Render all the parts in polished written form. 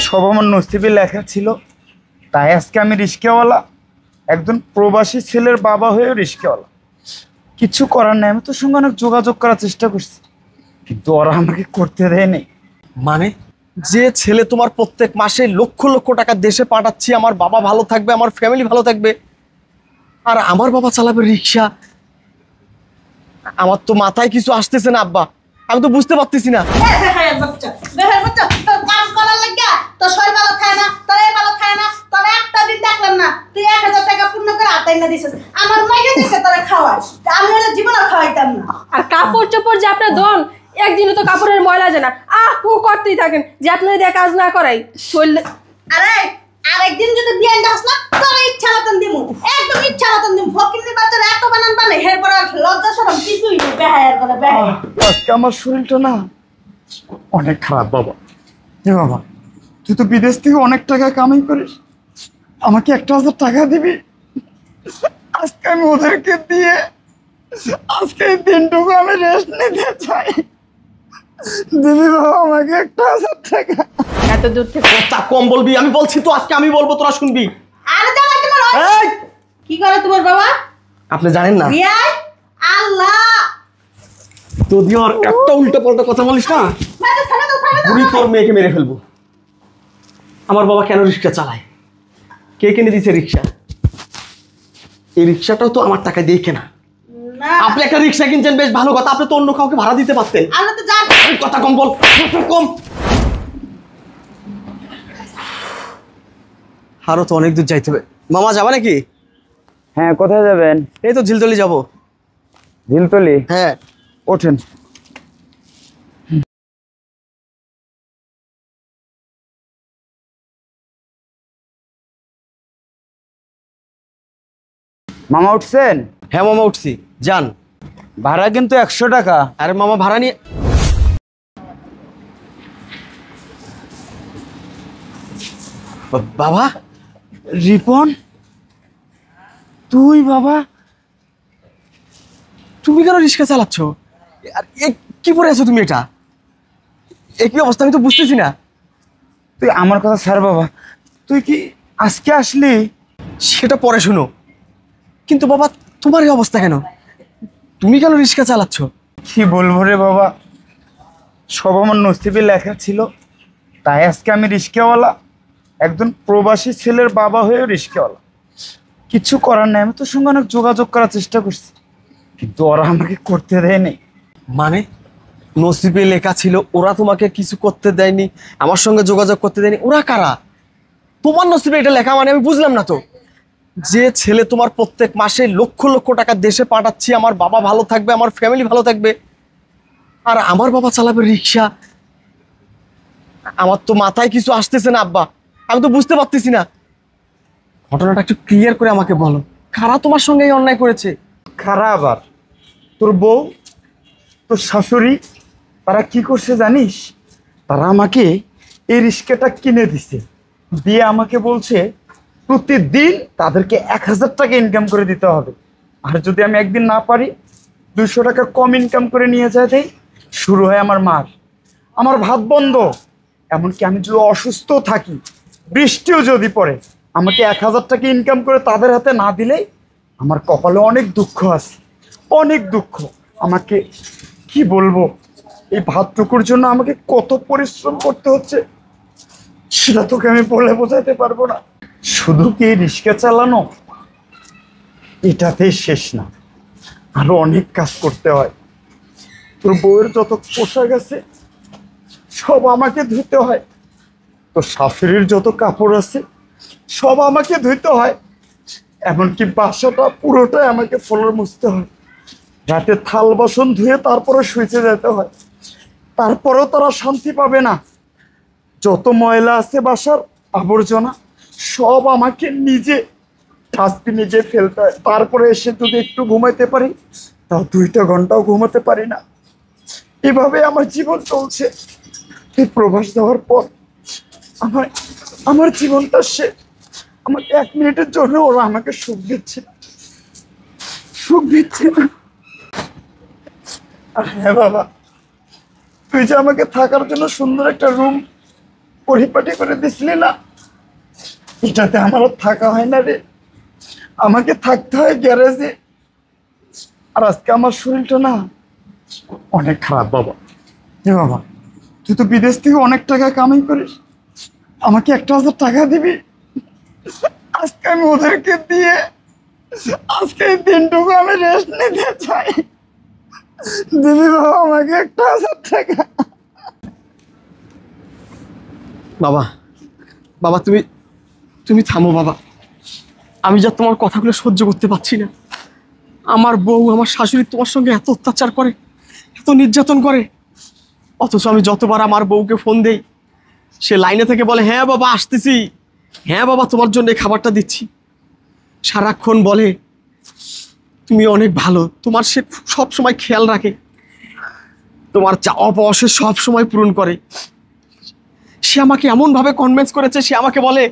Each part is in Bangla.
সব আমার নসিবে লেখা ছিল, তাই আজকে আমি রিস্কাওয়ালা, একজন প্রবাসী ছেলের বাবা হয়েও রিস্কাওয়ালা। কিছু করার নেই, আমি তোর সঙ্গে অনেক যোগাযোগ করার চেষ্টা করছি, কিন্তু ওরা আমাকে করতে দেয়নি। মানে যে ছেলে তোমার প্রত্যেক মাসে লক্ষ লক্ষ টাকা দেশে পাঠাচ্ছি, আমার বাবা ভালো থাকবে, আমার ফ্যামিলি ভালো থাকবে, আর আমার বাবা চালাবে রিক্সা। আমার তো মাথায় কিছু আসতেছে না আব্বা, আমি তো বুঝতে পারতেছি না। আর কাপড় চোপড় যে আপনার দন, একদিনও তো কাপড়ের ময়লা যায় না, করতেই থাকেন যে আপনার দিয়ে কাজ না করাই শরীর। আরে আরেকদিন যদি বিয়ে দাস না, তোর ইচ্ছা মতন দিমু, একদম ইচ্ছা মতন দিমু। ফকিন্নি বাচ্চারা এত বানান বানে, এরপর আর লজ্জা শরম কিছুই নেই, বেহায়ার করে বেহায়া। আজকে আমার শরীরটা না অনেক খারাপ বাবা। এ বাবা, তুই তো বিদেশ থেকে অনেক টাকা কামাই করিস, আমাকে 1,000 টাকা দিবি? আজকে আমি ওদেরকে দিয়ে আজকে এই দিনটুকু আমি রেস্ট নিতে চাই। দিবি বাবা আমাকে 1,000 টাকা? এত দূর থেকে কথা কম বলবি, আমি বলছি তো আজকে আমি বলবো, তোরা শুনবি। আরে জামাই তোমার এই, কি করে তোমার বাবা? আপনি জানেন না বিয়াই আল্লাহ, যদি আর একটা উল্টো পাল্টা কথা বলিস না, মাথা ছাড়া দাও, ছাড়া দাও। পুরি তোর মেয়েকে মেরে ফেলবো। আমার বাবা কেন রিক্সা চালায়? কে কিনে দিয়েছে রিক্সা? এই রিক্সাটাও তো আমার টাকা দিয়ে কেনা। না আপনি একটা রিক্সা কিনছেন, বেশ ভালো কথা, আপনি তো অন্য কাউকে ভাড়া দিতে পারতেন। আমরা তো জানি। এই কথা কম বল, কথা কম। আরো তো অনেক দূর যাইতে হবে। মামা যাবা নাকি? হ্যাঁ, কোথায় যাবেন? এই তো ঝিলতলি যাবো। ঝিলতলি? হ্যাঁ। ওঠেন। মামা উঠছেন? হ্যাঁ মামা উঠছি, যান। ভাড়া কিন্তু 100 টাকা। আরে মামা ভাড়া নিয়ে বাবা। রিপন, তুই? বাবা তুমি কেন রিক্সা চালাচ্ছ? আর কি পরে আছো তুমি? এটা কি অবস্থা আমি তো বুঝতেছি না। তুই আমার কথা ছাড় বাবা, তুই কি আজকে আসলি? সেটা পরে শুনো, কিন্তু বাবা তোমার এই অবস্থা কেন? তুমি কেন রিক্সা চালাচ্ছ? কি বলবো রে বাবা, সব আমার নসিবে লেখা ছিল, তাই আজকে আমি রিস্কাওয়ালা, একজন প্রবাসী ছেলের বাবা হয়েও রিস্কাওয়ালা। কিছু করার নেই, আমি তোর সঙ্গে অনেক যোগাযোগ করার চেষ্টা করছি, কিন্তু ওরা আমাকে করতে দেয়নি। মানে নসিবে লেখা ছিল, ওরা তোমাকে কিছু করতে দেয়নি, আমার সঙ্গে যোগাযোগ করতে দেয়নি? ওরা কারা? তোমার নসিবে এটা লেখা মানে আমি বুঝলাম না তো। যে ছেলে তোমার প্রত্যেক মাসে লক্ষ লক্ষ টাকা দেশে পাঠাচ্ছি, আমার বাবা ভালো থাকবে, আমার ফ্যামিলি ভালো থাকবে, আর আমার বাবা চালাবে রিক্সা। আমার তো মাথায় কিছু আসতেছে না আব্বা, আমি তো বুঝতে পারতেছি না। ঘটনাটা একটু ক্লিয়ার করে আমাকে বলো, কারা তোমার সঙ্গে এই অন্যায় করেছে? খারাপ আবার তোর বউ, তোর শাশুড়ি, তারা কি করছে জানিস? তারা আমাকে এই রিস্কাটা কিনে দিছে, দিয়ে আমাকে বলছে প্রতিদিন তাদেরকে 1,000 টাকা ইনকাম করে দিতে হবে, আর যদি আমি একদিন না পারি 200 টাকা কম ইনকাম করে নিয়ে যায় দেয়। শুরু হয় আমার মার, আমার ভাত বন্ধ, এমনকি আমি যদি অসুস্থ থাকি, বৃষ্টিও যদি পড়ে, আমাকে 1,000 টাকা ইনকাম করে তাদের হাতে না দিলেই আমার কপালে অনেক দুঃখ আছে, অনেক দুঃখ। আমাকে কি বলবো, এই ভাতটুকুর জন্য আমাকে কত পরিশ্রম করতে হচ্ছে সেটা তোকে আমি বলে বোঝাতে পারবো না। শুধু কি রিক্সা চালানো এটাতেই শেষ না, আরো অনেক কাজ করতে হয়। তোর বউয়ের যত পোশাক আছে সব আমাকে ধুতে হয়, তোর শাশুড়ির যত কাপড় আছে সব আমাকে ধুতে হয়, এমনকি বাসাটা পুরোটাই আমাকে ফ্লোর মুছতে হয়, রাতে থাল বাসন ধুয়ে তারপরে শুইতে যেতে হয়। তারপরেও তারা শান্তি পাবে না, যত ময়লা আছে বাসার আবর্জনা সব আমাকে নিজে ডাস্টবিনে গিয়ে ফেলতে হয়। তারপরে এসে যদি একটু ঘুমাইতে পারি, তাও 2টা ঘন্টাও ঘুমাতে পারি না। এভাবে আমার জীবন চলছে। এই প্রবাস যাওয়ার পর আমার জীবনটা আমাকে 1 মিনিটের জন্য ওরা আমাকে সুখ দিচ্ছে না। আর হ্যাঁ বাবা, তুই যে আমাকে থাকার জন্য সুন্দর একটা রুম পরিপাটি করে দিছিলি না, এটাতে আমারও থাকা হয় না রে। আমাকে থাকতে হয় গ্যারেজে। আর আজকে আমার শরীরটা না অনেক খারাপ বাবা। এ বাবা, তুই তো বিদেশ থেকে অনেক টাকা কামাই করিস, আমাকে 1,000 টাকা দিবি? আজকে আমি ওদেরকে দিয়ে আজকে এই দিনটুকু আমি রেস্ট নিতে চাই। দিবি বাবা আমাকে 1,000 টাকা? বাবা, বাবা তুমি তুমি থামো বাবা। আমি যা তোমার কথাগুলো সহ্য করতে পারছি না। আমার বউ, আমার শাশুড়ি তোমার সঙ্গে এত অত্যাচার করে, এত নির্যাতন করে, অথচ আমি যতবার আমার বউকে ফোন দেই সে লাইনে থেকে বলে, হ্যাঁ বাবা আসতেছি, হ্যাঁ বাবা তোমার জন্য এই খাবারটা দিচ্ছি। সারাক্ষণ বলে তুমি অনেক ভালো, তোমার সে সব সময় খেয়াল রাখে, তোমার চাওয়া পাওয়া সে সব সময় পূরণ করে। সে আমাকে এমনভাবে কনভিন্স করেছে, সে আমাকে বলে,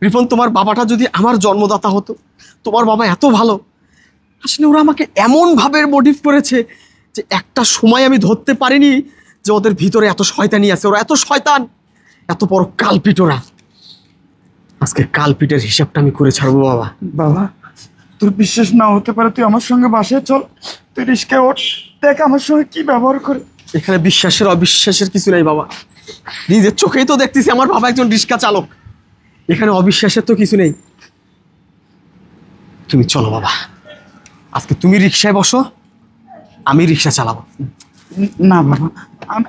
রিপন তোমার বাবাটা যদি আমার জন্মদাতা হতো, তোমার বাবা এত ভালো। আসলে ওরা আমাকে এমনভাবে মোটিভ করেছে যে একটা সময় আমি ধরতে পারিনি যে ওদের ভিতরে এত শয়তানি আছে। ওরা এত শয়তান, এত বড় কালপিট ওরা। আজকে কালপিটের হিসাবটা আমি করে ছাড়বো বাবা। বাবা, তোর বিশ্বাস না হতে পারে, তুই আমার সঙ্গে বাসায় চল, তুই রিস্কায় ওঠ, দেখ আমার সঙ্গে কি ব্যবহার করে। এখানে বিশ্বাসের অবিশ্বাসের কিছু নেই বাবা, নিজের চোখেই তো দেখতেছি আমার বাবা একজন রিক্সা চালক। এখানে অবিশ্বাসের তো কিছু নেই। তুমি চলো বাবা, আজকে তুমি রিক্সায় বসো, আমি রিক্সা চালাবো। না বাবা,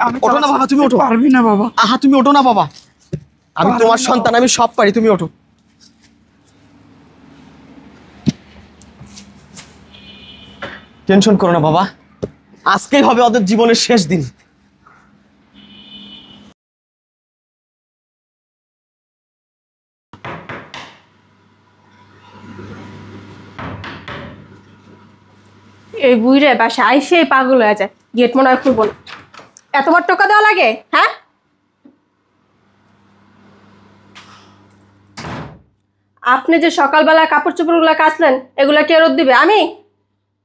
আমি ওঠো না বাবা, তুমি ওঠো। পারবি না বাবা। আহা তুমি ওঠো না বাবা, আমি পারবি তোমার না সন্তান, আমি সব পারি, তুমি ওঠো। টেনশন করো না বাবা, আজকেই হবে ওদের জীবনের শেষ দিন। এই বুইরে বাসা আইসেই পাগল হয়ে যায়, গেট মনে হয় খুলবো না। এতবার টাকা দেওয়া লাগে? হ্যাঁ, আপনি যে সকালবেলা কাপড় চোপড়গুলো কাচলেন, এগুলা কে রোদ দিবে? আমি?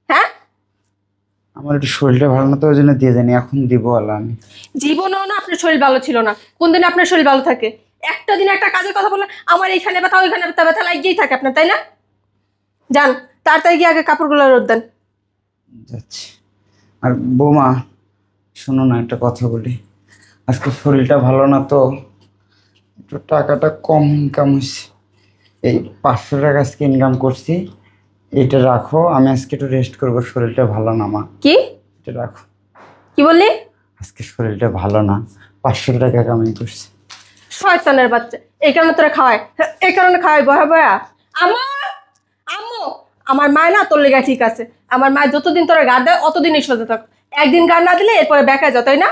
হ্যাঁ, আমার একটু শরীরটা ভালো না তো, ওই জন্য দিয়ে জানি, এখন দিব আল্লাহ। আমি জীবনেও না আপনার শরীর ভালো ছিল না। কোন দিন আপনার শরীর ভালো থাকে? একটা দিন একটা কাজের কথা বললে আমার এইখানে ব্যথা, ওইখানে ব্যথা, ব্যথা লাগিয়েই থাকে আপনার, তাই না? যান তাড়াতাড়ি গিয়ে আগে কাপড়গুলো রোদ দেন। যাচ্ছি। আর বৌমা, শোনো না, একটা কথা বলি। আজকে শরীরটা ভালো না তো, একটু টাকাটা কম ইনকাম হয়েছে। এই 500 টাকা আজকে ইনকাম করছি, এটা রাখো। আমি আজকে একটু রেস্ট করবো, শরীরটা ভালো না মা। কি এটা রাখো। কি বললি? আজকে শরীরটা ভালো না, 500 টাকা কামাই করছি। শয়তানের বাচ্চা, এই কারণে তোরা খাওয়ায়, এই কারণে খাওয়াই বয়া বয়া। আম্মু, আম্মু, আমার মায় না তোর লেগে ঠিক আছে। আমার মায় যতদিন তোরা গাড় দেয় অতদিনই সোজা থাক। একদিন গাড় না দিলে এরপরে বেঁকা যায়, তাই না?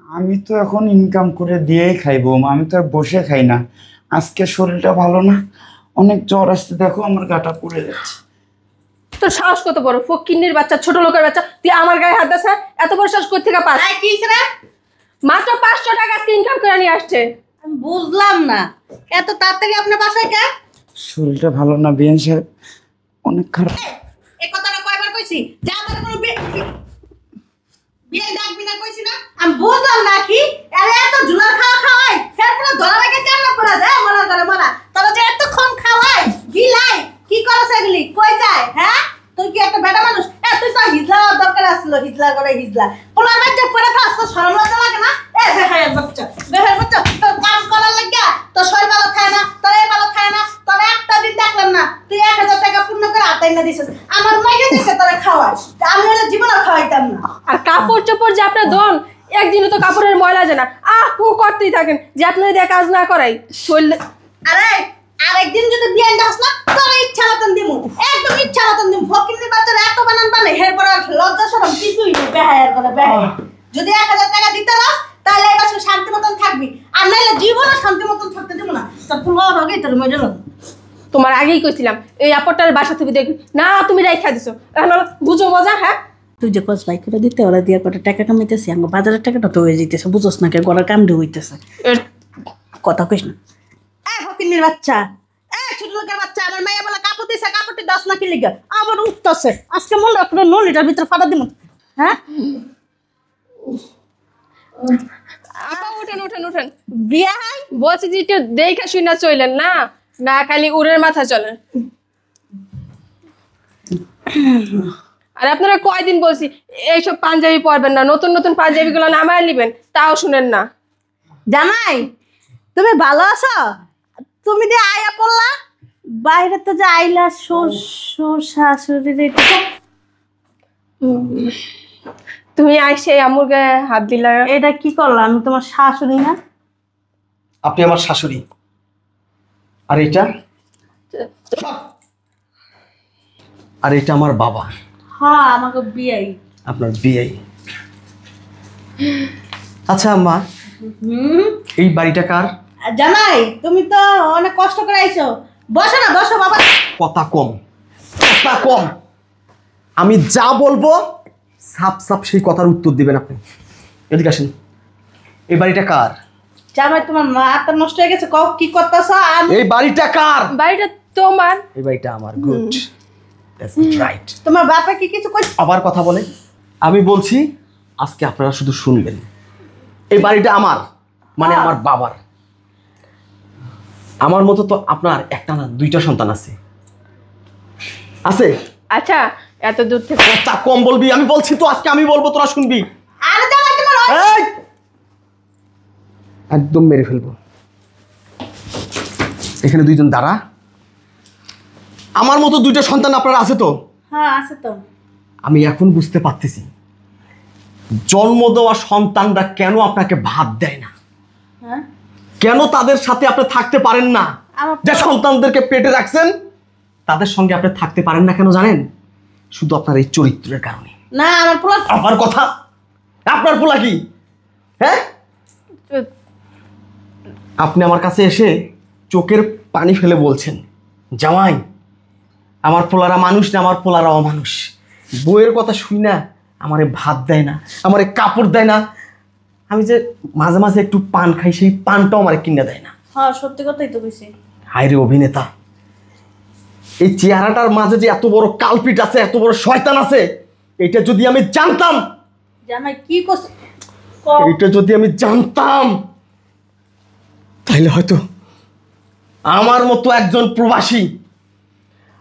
আমি তো এখন ইনকাম করে দিয়েই খাই বৌমা, আমি তো আর বসে খাই না। আজকে শরীরটা ভালো না, অনেক জ্বর আসছে, দেখো আমার গাটা পুড়ে যাচ্ছে। তোর সাহস কত বড়, ফকিন্নির বাচ্চা, ছোট লোকের বাচ্চা, তুই আমার গায়ে হাত দিস? এত বড় সাহস কোথা থেকে পাস? এই কি হইছে রে? মাত্র 500 টাকা আজকে ইনকাম করে নিয়ে আসছে। আমি বুঝলাম না, এত তাড়াতাড়ি আপনার বাসায় কে? শরীরটা ভালো না বিয়ান সাহেব, অনেক খারাপ। এই কথাটা কয়বার কইছি যে আমার কোনো বিয়ে ডাকবি না, কইছি না? আমি বুঝলাম না কি আরে এত ঝুলার খাওয়া খাওয়াই এরপরে ধরা লাগে কেন করে দেয় মরা করে মরা। তোরা যে এতক্ষণ খাওয়াই গিলাই কি করছ এগুলি, কই যায়? হ্যাঁ, তুই কি একটা বেটা মানুষ? তুই তো হিজলা দরকার আসছিল, হিজলা করে হিজলা পোলার বাচ্চা পরে থাকস, তো শরম লজ্জা লাগে না? বেহায়ের বাচ্চা, বেহায়ের বাচ্চা, তোর কাম করার লাগিয়া তোর শরীর ভালো খায় না, তোর এই ভালো খায় না, তোর একটা দিন দেখলাম না তুই 1000 টাকা পূর্ণ করে হাতাই না দিছিস। আমার মাইকে দিছে তোরা খাওয়াস, আমি হলে জীবনে খাওয়াইতাম না। আর কাপড় চোপড় যে আপনার দন, একদিনও তো কাপড়ের ময়লা যায় না। ও করতেই থাকেন যে আপনার দিয়ে কাজ না করাই শরীর। আরে আরেকদিন যদি বিয়ে দাস না তোর ইচ্ছা মতন দিমু, একদম ইচ্ছা মতন দিমু। ফকিন্নির বাচ্চারা এত বানান বানে এরপর আর লজ্জা শরম কিছুই নেই, বেহায়ার করে বেহায়া। যদি 1000 টাকা দিতে রাস তাহলে এই বাসে শান্তি মতন থাকবি, আর নাইলে জীবনে শান্তি মতন থাকতে দিব না। তোর ফুল হবে তোর মজা লাগবে। তোমার আগেই কইছিলাম এই আপরটার বাসা থেকে দেখ না, তুমি রাইখা দিছো, এখন বুঝো মজা। হ্যাঁ, তুই যে কস ভাই করে দিতে ওরা দিয়ে কটা টাকা কামাইতেছি, আমার বাজারের টাকাটা তো হয়ে যেতেছে, বুঝোস না কে গলার কামড়ে হইতেছে। কথা কইস না। ফকিন্নির বাচ্চা, ছোট লোকের বাচ্চা, আমার মাইয়া বলে কাপড় দিছে, কাপড়টি 10 না কি লিগা আবার উঠতেছে। আজকে মনে রাখ 9 লিটার ভিতরে ফাটা দিব। হ্যাঁ, আপা উঠেন উঠেন উঠেন বিয়াই বলছি যে একটু দেখে শুনে চলেন না, না খালি উড়ের মাথা চলেন। আর আপনারা কয়দিন বলছি এইসব পাঞ্জাবি পরবেন না, নতুন নতুন পাঞ্জাবি গুলো নামায় নিবেন, তাও শুনেন না। জামাই তুমি ভালো আছো? তুমি যে আয়া পড়লা বাইরে তো যে আইলা শ্বশুর শাশুড়ির তুমি আইসে আমুর গায়ে হাত দিলা। এটা কি করলাম? আমি তোমার শাশুড়ি না? আপনি আমার শাশুড়ি, আর এটা আমার বাবা, হ্যাঁ আমাকে বিয়াই। আপনার বিয়াই। আচ্ছা আম্মা, হুম এই বাড়িটা কার? জামাই তুমি তো অনেক কষ্ট করে আইছো, বসো না, বসো বাবা। কথা কম, কথা কম। আমি যা বলবো সাপ সাপ সেই কথার উত্তর দিবেন আপনি। এদিকে আসেন। এই বাড়িটা কার? জামাই তোমার মাথা নষ্ট হয়ে গেছে, কও কি করতেছ? এই বাড়িটা কার? বাড়িটা তোমার। এই বাড়িটা আমার। Good, that's right. তোমার বাপা কি কিছু কই? আবার কথা বলে? আমি বলছি আজকে আপনারা শুধু শুনবেন। এই বাড়িটা আমার, মানে আমার বাবার। আমার মতো তো আপনার একটা না দুইটা সন্তান আছে। আছে? আচ্ছা এত দূর থেকে কথা কম বলবি। আমি বলছি তো আজকে আমি বলবো, তোরা শুনবি। আরে জামাই তোমার এই! একদম মেরে ফেলবো। এখানে দুইজন দাঁড়া। আমার মতো দুইটা সন্তান আপনারা আছে তো? হ্যাঁ আছে তো। আমি এখন বুঝতে পারতেছি জন্ম দেওয়া সন্তানরা কেন আপনাকে ভাত দেয় না, হ্যাঁ কেন তাদের সাথে আপনি থাকতে পারেন না। আমার যে সন্তানদেরকে পেটে রাখছেন তাদের সঙ্গে আপনি থাকতে পারেন না কেন জানেন? শুধু আপনার এই চরিত্রের কারণে। না আমার পোলা আমার কথা, আপনার পোলা কি? হ্যাঁ, আপনি আমার কাছে এসে চোখের পানি ফেলে বলছেন জামাই আমার পোলারা মানুষ না, আমার পোলারা অমানুষ। বইয়ের কথা শুনি না, আমারে ভাত দেয় না, আমারে কাপড় দেয় না। আমি যে মাঝে মাঝে একটু পান খাই, সেই পানটাও আমারে কিনে দেয় না। হ্যাঁ সত্যি কথাই তো কইছি। হায় রে অভিনেতা, এই চেহারাটার মাঝে যে এত বড় কালপিট আছে, এত বড় শয়তান আছে, এটা যদি আমি জানতাম, জামাই কি করছে? এটা যদি আমি জানতাম তাহলে হয়তো আমার মতো একজন প্রবাসী,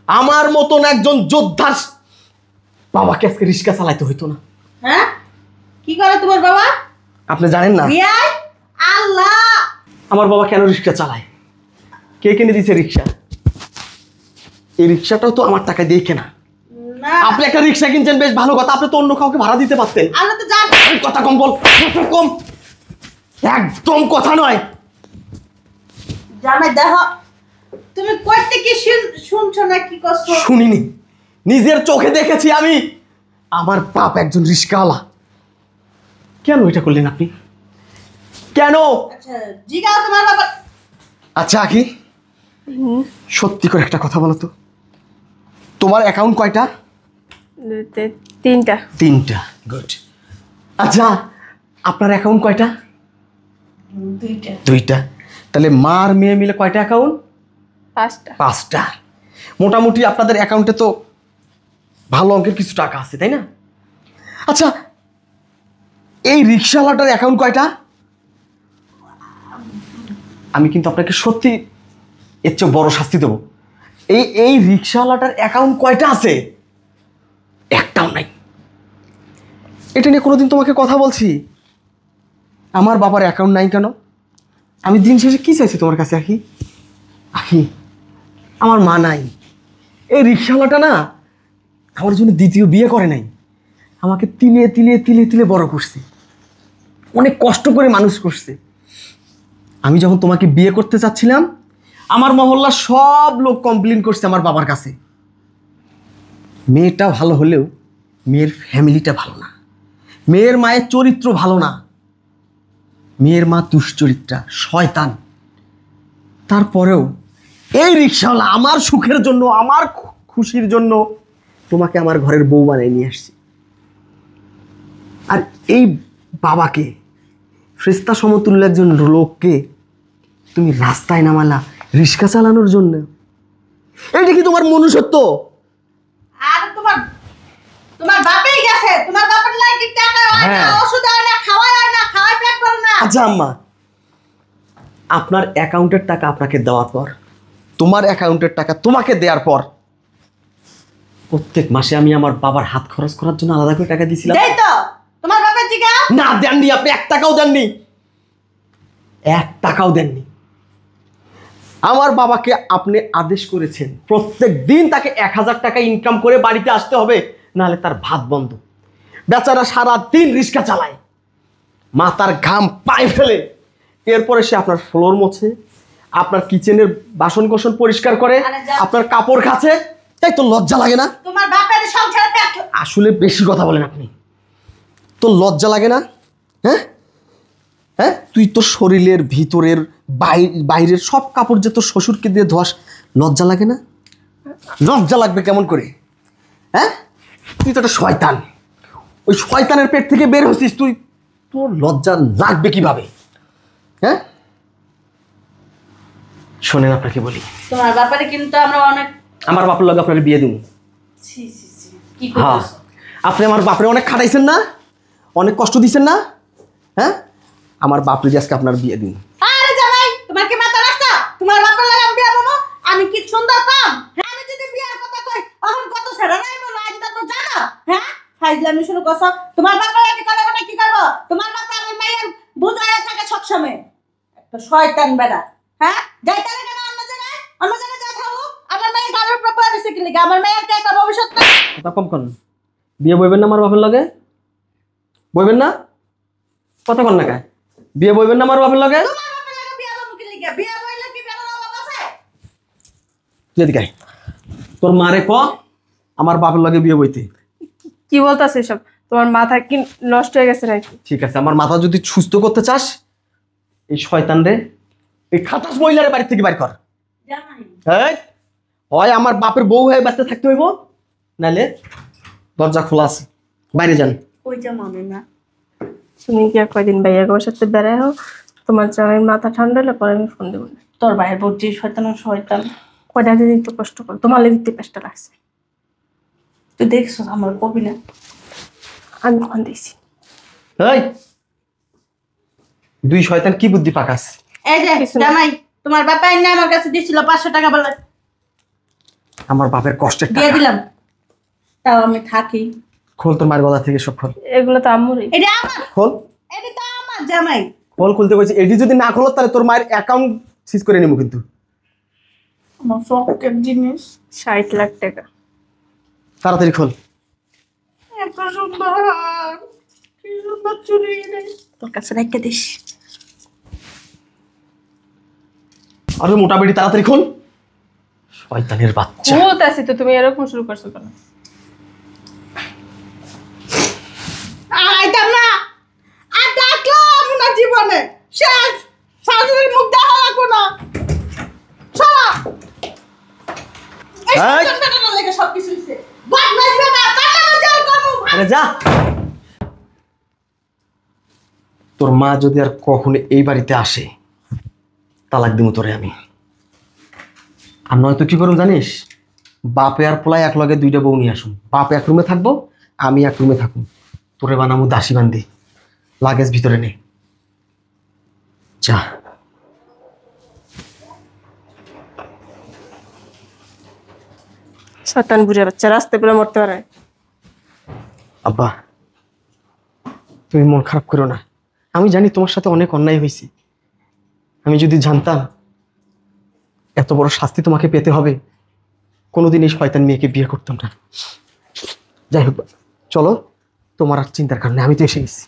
আমার মতন একজন যোদ্ধার বাবাকে আজকে রিক্সা চালাইতে হইতো না। হ্যাঁ কি করে তোমার বাবা? আপনি জানেন না বিয়াই আল্লাহ আমার বাবা কেন রিক্সা চালায়? কে কিনে দিয়েছে রিক্সা? এই রিক্সাটাও তো আমার টাকা দিয়ে কেনা। না আপনি একটা রিক্সা কিনছেন, বেশ ভালো কথা, আপনি তো অন্য কাউকে ভাড়া দিতে পারতেন। আমরা তো জানি। এই কথা কম বল, কথা কম, একদম কথা নয়। জামাই দেখো তুমি কইতে কি শুনছো না কি করছো? শুনিনি, নিজের চোখে দেখেছি আমি। আমার বাপ একজন রিক্সাওয়ালা। কেন এটা করলেন আপনি? কেন? আচ্ছা জিগাও তোমার বাবা। আচ্ছা আখি, সত্যি করে একটা কথা বলো তো, তোমার অ্যাকাউন্ট কয়টা? তিনটা। তিনটা। গুড। আচ্ছা আপনার অ্যাকাউন্ট কয়টা? দুইটা। দুইটা। তাহলে মার মেয়ে মিলে কয়টা অ্যাকাউন্ট? পাঁচটা। পাঁচটা। মোটামুটি আপনাদের অ্যাকাউন্টে তো ভালো অঙ্কের কিছু টাকা আছে, তাই না? আচ্ছা এই রিক্সাওয়ালাটার অ্যাকাউন্ট কয়টা? আমি কিন্তু আপনাকে সত্যি এর চেয়ে বড় শাস্তি দেবো। এই রিক্সাওয়ালাটার অ্যাকাউন্ট কয়টা আছে? একটাও নাই। এটা নিয়ে কোনোদিন তোমাকে কথা বলছি? আমার বাবার অ্যাকাউন্ট নাই কেন? আমি দিন শেষে কি চাইছি তোমার কাছে আখি? আখি আমার মা নাই। এই রিক্সাওয়ালাটা না আমার জন্য দ্বিতীয় বিয়ে করে নাই, আমাকে তিলে তিলে তিলে তিলে বড় করছে, অনেক কষ্ট করে মানুষ করছে। আমি যখন তোমাকে বিয়ে করতে চাচ্ছিলাম, আমার মহল্লার সব লোক কমপ্লেন করছে আমার বাবার কাছে। মেয়েটা ভালো হলেও মেয়ের ফ্যামিলিটা ভালো না, মেয়ের মায়ের চরিত্র ভালো না, মেয়ের মা দুশ্চরিত্রা, শয়তান। তারপরেও এই রিক্সাওয়ালা আমার সুখের জন্য, আমার খুশির জন্য তোমাকে আমার ঘরের বউ বানিয়ে নিয়ে আসছি। আর এই বাবাকে, ফেরেশতা সমতুল্য একজন লোককে তুমি রাস্তায় নামালা রিক্সা চালানোর জন্য। এইটা কি তোমার মনুষ্যত্ব? আর তোমার তোমার বাপেই গেছে, তোমার বাপের লাগে টাকা হয় না, হ্যাঁ। ওষুধ হয় না, খাওয়াই হয় না, খাওয়াই পেট ভরে না। আচ্ছা আম্মা, আপনার অ্যাকাউন্টের টাকা আপনাকে দেওয়ার পর, তোমার অ্যাকাউন্টের টাকা তোমাকে দেওয়ার পর, প্রত্যেক মাসে আমি আমার বাবার হাত খরচ করার জন্য আলাদা করে টাকা দিয়েছিলাম। দেই তো তোমার বাপের জিগা। না দেননি, আপনি 1 টাকাও দেননি, 1 টাকাও দেননি। আমার বাবাকে আপনি আদেশ করেছেন প্রত্যেক দিন তাকে 1000 টাকা ইনকাম করে বাড়িতে আসতে হবে, নাহলে তার ভাত বন্ধ। বেচারা সারা দিন রিক্সা চালায়, মাথার ঘাম পায়ে ফেলে, এরপরে সে আপনার ফ্লোর মোছে, আপনার কিচেনের বাসন কোসন পরিষ্কার করে, আরে যা। আপনার কাপড় কাচে। তাই তো লজ্জা লাগে না? তোমার বাপের সংসারে পেট। আসলে বেশি কথা বলেন আপনি। তো লজ্জা লাগে না? হ্যাঁ হ্যাঁ, তুই তোর শরীরের ভিতরের বাইরের সব কাপড় যে তোর শ্বশুরকে দিয়ে ধোয়াস, লজ্জা লাগে না? লজ্জা লাগবে কেমন করে? হ্যাঁ, তুই তো একটা শয়তান, ওই শয়তানের পেট থেকে বের হচ্ছিস তুই, তোর লজ্জা লাগবে কিভাবে? হ্যাঁ, শোনেন আপনাকে বলি, তোমার বাপের কিন্তু আমরা অনেক আমার বাপের লগে আপনার বিয়ে দিব। ছি ছি ছি কি হ্যাঁ, করতেছ? আপনি আমার বাপরে অনেক খাটাইছেন না, অনেক কষ্ট দিচ্ছেন না? হ্যাঁ, আমার বাপরে আজকে আপনার বিয়ে দিন। আরে জামাই, তোমার কি মাথা নষ্ট? তোমার বাপের লাগে আমি বিয়া করবো? আমি কি সুন্দর কম? হ্যাঁ, আমি যদি বিয়ার কথা কই তখন কত ছেড়ে নাই বলো, আজ তো জানো। হ্যাঁ, ফাইজলামি শুরু করছো। তোমার বাপের লাগে করে মানে কি করবো? তোমার বাপ আমার মায়ের বুঝায় থাকে সবসময়। একটা শয়তান বেড়া। হ্যাঁ, যাইতে লাগে না অন্য জায়গায়? অন্য জায়গায় যা থাকো। আমার মেয়ে গাড়ির প্রপার দিছে কি লিগা? আমার মেয়ের কি একটা ভবিষ্যৎ নাই? কথা কম করেন, বিয়ে বইবেন না আমার বাপের লগে? বইবেন না? কথা কন না কে? বিয়ে বইবেন না আমার বাপের লগে? তোমার বাপের লাগে বিয়া করবো কি লিগা? বিয়া বইলে কি বেড়ার অভাব আছে? তুই এদিকে আয়। তোর মারে ক আমার বাপের লগে বিয়ে বইতে। কি বলতাছে সব? তোমার মাথা কি নষ্ট হয়ে গেছে নাকি? ঠিক আছে, আমার মাথা যদি সুস্থ করতে চাস, এই শয়তান রে, এই খাটাস মহিলারে বাড়ি থেকে বাইর কর। জামাই, হ্যাঁ, হয় আমার বাপের বউ হয়ে বাড়িতে থাকতে হইব, নাহলে দরজা খোলা আছে, বাইরে যান। ওই জামাই না। তুমি কি আর কয়দিন ভাইয়া গোর সাথে বেড়াই হও, তোমার জামাইয়ের মাথা ঠান্ডা হলে পরে আমি ফোন দেবো। তোর ভাইয়ের বউ যে শয়তান শয়তান। কয়টা দিন একটু কষ্ট করো, তোমার লেগে পেশটা লাগছে। তুই দেখছো আমার কবি না? আমি ফোন দিয়েছি। এই দুই শয়তান কি বুদ্ধি পাকাস? এই যে কিছু না। জামাই, তোমার বাবা এনে আমার কাছে দিছিল 500 টাকা বলে, আমার বাপের কষ্টের দিয়ে টাকা। দিলাম। তাও আমি থাকি। খোল তোর মায়ের গলা থেকে সব খোল, এগুলো তো আম্মুরই। এটা আমার, খোল এটা তো আমার জামাই। খোল, খুলতে কইছি। এটি যদি না খোলো তাহলে তোর মায়ের অ্যাকাউন্ট সিজ করে নেবো কিন্তু। আমার শখের জিনিস। 60 লাখ টাকা। তাড়াতাড়ি খোল। এত সুন্দর হার, কি সুন্দর চুড়ি রে। তোর কাছে রেখে দিস। আরে মোটা বেটি তাড়াতাড়ি খোল, শয়তানের বাচ্চা। বলতেছি তো, তুমি এরকম শুরু করছো কেন? আইতাম না, আর ডাকলাম না জীবনে। শেষ, শাশুড়ির মুখ দেখা লাগবো না। সরা। এই এই! সন্তানটার লেগে সবকিছু হইছে। বদমাইশ বাবা, টাকা বাজার কমু। আরে যা। তোর মা যদি আর কখনো এই বাড়িতে আসে, তালাক দিব তোরে আমি। আর নয়তো কি করুন জানিস, বাপে আর পোলায় এক লগে 2টা বউ নিয়ে আসুন। বাপ এক রুমে থাকবো, আমি এক রুমে থাকুন, তোরে বানামু দাসী বান্দি। লাগেজ ভিতরে নে, যা। শয়তান বুড়ে বাচ্চা, রাস্তায় পেলে মরতে পারে। আব্বা, তুমি মন খারাপ করো না। আমি জানি তোমার সাথে অনেক অন্যায় হয়েছে। আমি যদি জানতাম এত বড় শাস্তি তোমাকে পেতে হবে, কোনোদিন এই শয়তান মেয়েকে বিয়ে করতাম না। যাই হোক, চলো, তোমার আর চিন্তার কারণে আমি তো এসে গেছি।